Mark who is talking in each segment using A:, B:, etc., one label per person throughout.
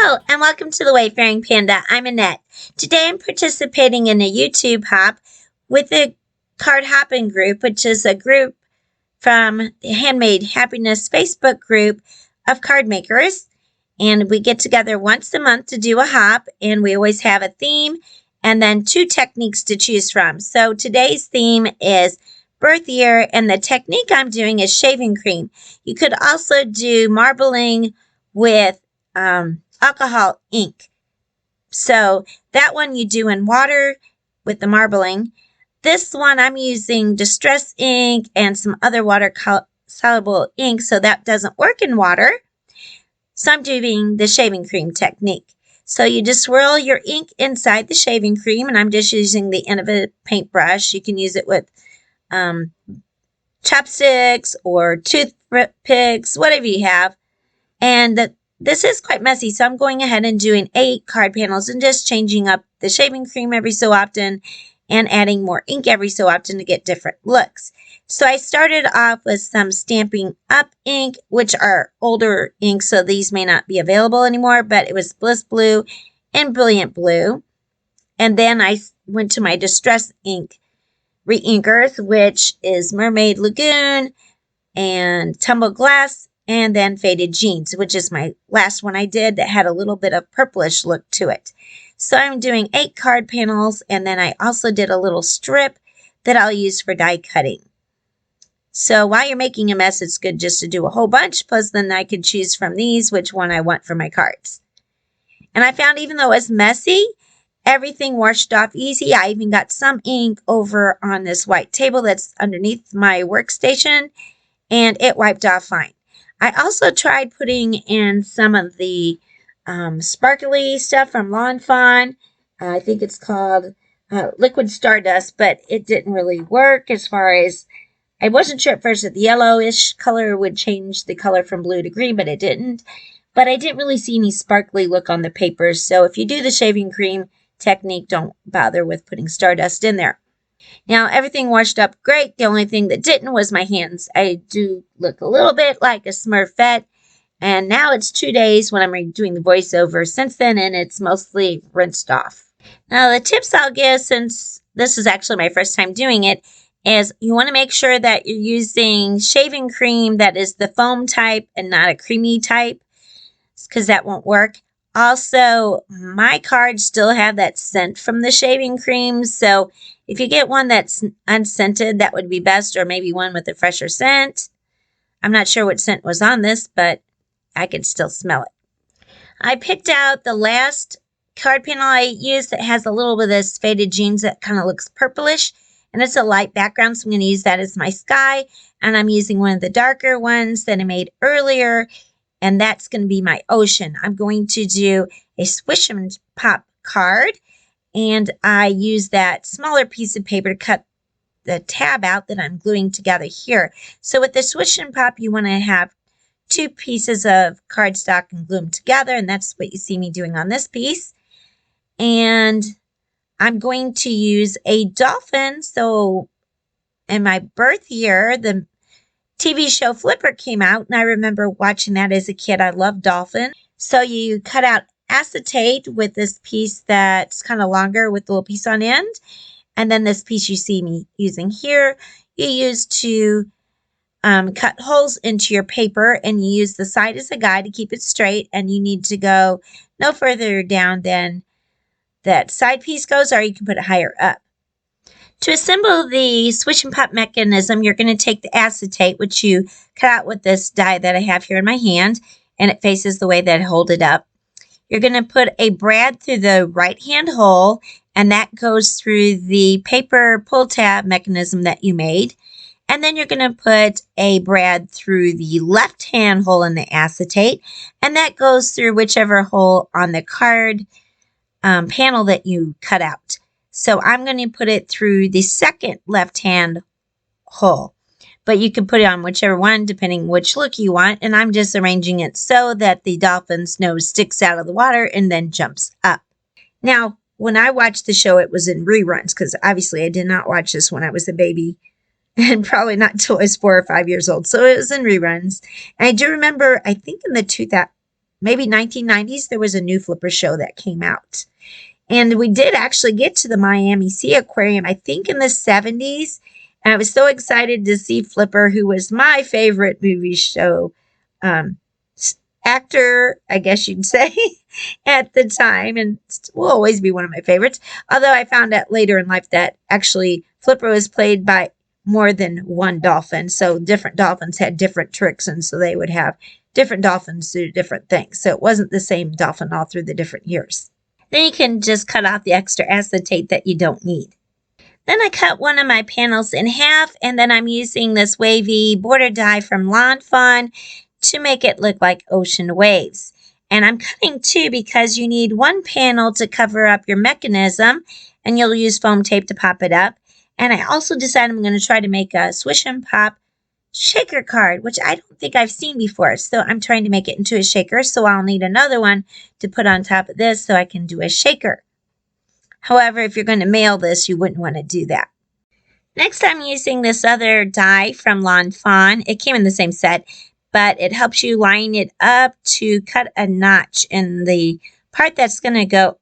A: Hello and welcome to the Wayfaring Panda. I'm Annette. Today I'm participating in a YouTube hop with the Card Hoppin group, which is a group from the Handmade Happiness Facebook group of card makers. And we get together once a month to do a hop, and we always have a theme and then 2 techniques to choose from. So today's theme is birth year, and the technique I'm doing is shaving cream. You could also do marbling with alcohol ink. So that one you do in water with the marbling. This one I'm using distress ink and some other water soluble ink, so that doesn't work in water. So I'm doing the shaving cream technique. So you just swirl your ink inside the shaving cream, and I'm just using the end of a paintbrush. You can use it with chopsticks or toothpicks, whatever you have. And this is quite messy, so I'm going ahead and doing 8 card panels and just changing up the shaving cream every so often and adding more ink every so often to get different looks. So I started off with some Stampin' Up ink, which are older inks, so these may not be available anymore, but it was Bliss Blue and Brilliant Blue. And then I went to my Distress ink re-inkers, which is Mermaid, Lagoon, and Tumbled Glass, and then Faded Jeans, which is my last one I did that had a little bit of purplish look to it. So I'm doing 8 card panels, and then I also did a little strip that I'll use for die cutting. So while you're making a mess, it's good just to do a whole bunch, plus then I can choose from these which one I want for my cards. And I found even though it's messy, everything washed off easy. I even got some ink over on this white table that's underneath my workstation, and it wiped off fine. I also tried putting in some of the sparkly stuff from Lawn Fawn. I think it's called Liquid Stardust, but it didn't really work as far as, I wasn't sure at first that the yellowish color would change the color from blue to green, but it didn't. But I didn't really see any sparkly look on the paper, so if you do the shaving cream technique, don't bother with putting Stardust in there. Now, everything washed up great. The only thing that didn't was my hands. I do look a little bit like a Smurfette, and now it's 2 days when I'm doing the voiceover since then, and it's mostly rinsed off. Now, the tips I'll give, since this is actually my first time doing it, is you want to make sure that you're using shaving cream that is the foam type and not a creamy type, because that won't work. Also, my cards still have that scent from the shaving cream, so if you get one that's unscented, that would be best, or maybe one with a fresher scent. I'm not sure what scent was on this, but I could still smell it. I picked out the last card panel I used that has a little bit of this Faded Jeans that kind of looks purplish, and it's a light background, so I'm going to use that as my sky, and I'm using one of the darker ones that I made earlier, and that's going to be my ocean. I'm going to do a Swish Pop Card, and I use that smaller piece of paper to cut the tab out that I'm gluing together here. So with the Swish and Pop, you want to have 2 pieces of cardstock and glue them together, and that's what you see me doing on this piece. And I'm going to use a dolphin. So in my birth year, the TV show Flipper came out, and I remember watching that as a kid. I loved Dolphin. So you cut out acetate with this piece that's kind of longer with the little piece on end. And then this piece you see me using here, you use to cut holes into your paper, and you use the side as a guide to keep it straight, and you need to go no further down than that side piece goes, or you can put it higher up. To assemble the Swish and Pop mechanism, you're going to take the acetate, which you cut out with this die that I have here in my hand, and it faces the way that I hold it up. You're going to put a brad through the right-hand hole, and that goes through the paper pull tab mechanism that you made. And then you're going to put a brad through the left-hand hole in the acetate, and that goes through whichever hole on the card panel that you cut out. So I'm going to put it through the second left-hand hole, but you can put it on whichever one depending which look you want, and I'm just arranging it so that the dolphin's nose sticks out of the water and then jumps up. Now, when I watched the show, it was in reruns, because obviously I did not watch this when I was a baby, and probably not until I was 4 or 5 years old, so it was in reruns. And I do remember, I think in the maybe 1990s, there was a new flipper show that came out. And we did actually get to the Miami Sea Aquarium, I think in the 70s. And I was so excited to see Flipper, who was my favorite movie show actor, I guess you'd say, at the time. And will always be one of my favorites. Although I found out later in life that actually Flipper was played by more than one dolphin. So different dolphins had different tricks. And so they would have different dolphins do different things. So it wasn't the same dolphin all through the different years. Then you can just cut off the extra acetate that you don't need. Then I cut one of my panels in half, and then I'm using this wavy border die from Lawn Fawn to make it look like ocean waves. And I'm cutting two because you need one panel to cover up your mechanism, and you'll use foam tape to pop it up. And I also decided I'm going to try to make a Swish and Pop shaker card, which I don't think I've seen before. So I'm trying to make it into a shaker, so I'll need another one to put on top of this so I can do a shaker. However, if you're going to mail this, you wouldn't want to do that. Next, I'm using this other die from Lawn Fawn. It came in the same set, but it helps you line it up to cut a notch in the part that's going to go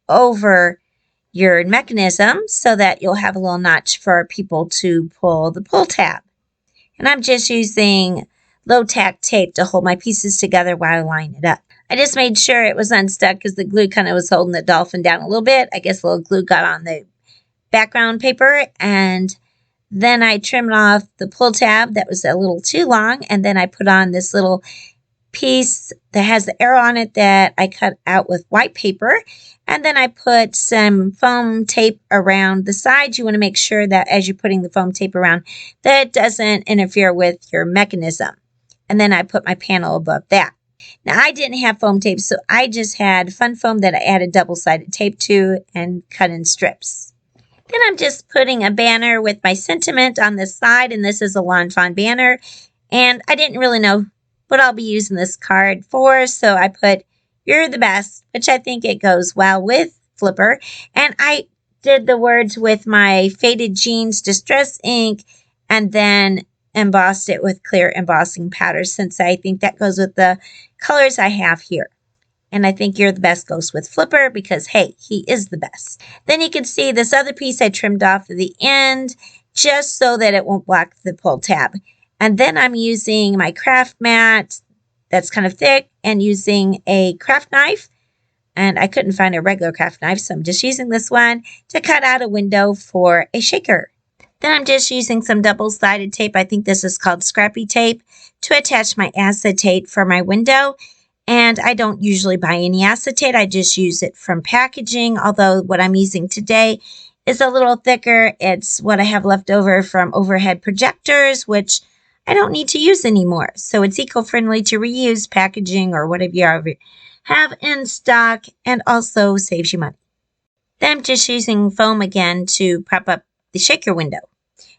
A: over your mechanism so that you'll have a little notch for people to pull the pull tab. And I'm just using low-tack tape to hold my pieces together while I line it up. I just made sure it was unstuck because the glue kind of was holding the dolphin down a little bit. I guess a little glue got on the background paper. And then I trimmed off the pull tab that was a little too long. And then I put on this little piece that has the arrow on it that I cut out with white paper. And then I put some foam tape around the sides. You want to make sure that as you're putting the foam tape around, that it doesn't interfere with your mechanism. And then I put my panel above that. Now, I didn't have foam tape, so I just had fun foam that I added double-sided tape to and cut in strips. Then I'm just putting a banner with my sentiment on this side, and this is a Lawn Fawn banner. And I didn't really know what I'll be using this card for, so I put, "You're the best," which I think it goes well with Flipper. And I did the words with my Faded Jeans Distress ink, and then embossed it with clear embossing powder, since I think that goes with the colors I have here. And I think "You're the best" goes with Flipper because, hey, he is the best. Then you can see this other piece I trimmed off at the end just so that it won't block the pull tab. And then I'm using my craft mat that's kind of thick and using a craft knife. And I couldn't find a regular craft knife, so I'm just using this one to cut out a window for a shaker. Then I'm just using some double-sided tape. I think this is called scrappy tape to attach my acetate for my window. And I don't usually buy any acetate. I just use it from packaging, although what I'm using today is a little thicker. It's what I have left over from overhead projectors, which I don't need to use anymore. So it's eco-friendly to reuse packaging or whatever you have in stock, and also saves you money. Then I'm just using foam again to prop up the shaker window.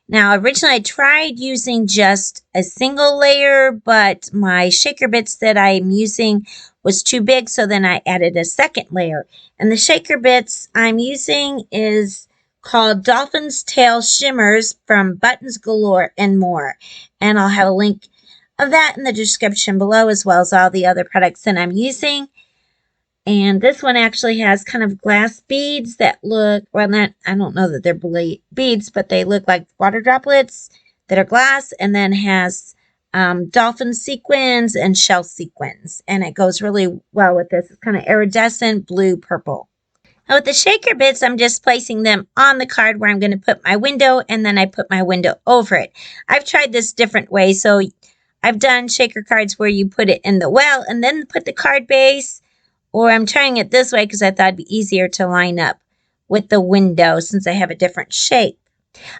A: Now, originally I tried using just a single layer, but my shaker bits that I'm using was too big, so then I added a second layer. And the shaker bits I'm using is called Dolphin's Tail Shimmerz from Buttons Galore and more. And I'll have a link of that in the description below, as well as all the other products that I'm using. And this one actually has kind of glass beads that look, well, not, I don't know that they're beads, but they look like water droplets that are glass, and then has dolphin sequins and shell sequins. And it goes really well with this. It's kind of iridescent blue purple. Now with the shaker bits, I'm just placing them on the card where I'm going to put my window, and then I put my window over it. I've tried this different way. So I've done shaker cards where you put it in the well and then put the card base. Or I'm trying it this way because I thought it'd be easier to line up with the window since I have a different shape.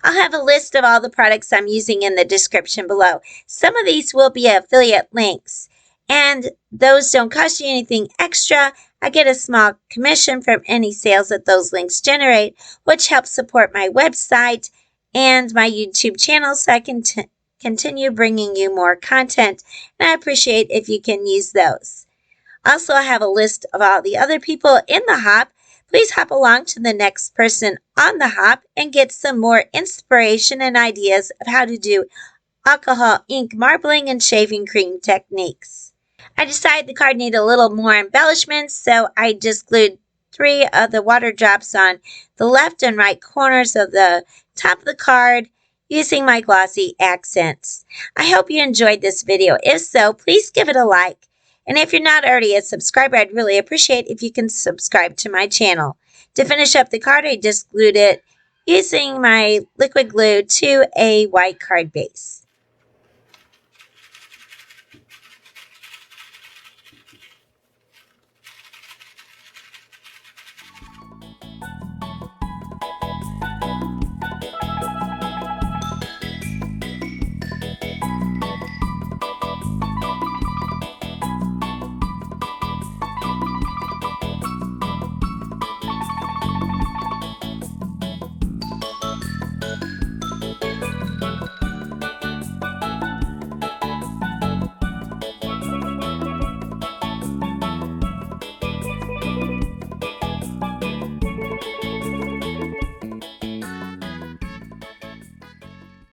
A: I'll have a list of all the products I'm using in the description below. Some of these will be affiliate links, and those don't cost you anything extra. I get a small commission from any sales that those links generate, which helps support my website and my YouTube channel so I can continue bringing you more content. And I appreciate if you can use those. Also, I have a list of all the other people in the hop. Please hop along to the next person on the hop and get some more inspiration and ideas of how to do alcohol ink marbling and shaving cream techniques. I decided the card needed a little more embellishment, so I just glued 3 of the water drops on the left and right corners of the top of the card using my glossy accents. I hope you enjoyed this video. If so, please give it a like. And if you're not already a subscriber, I'd really appreciate if you can subscribe to my channel. To finish up the card, I just glued it using my liquid glue to a white card base.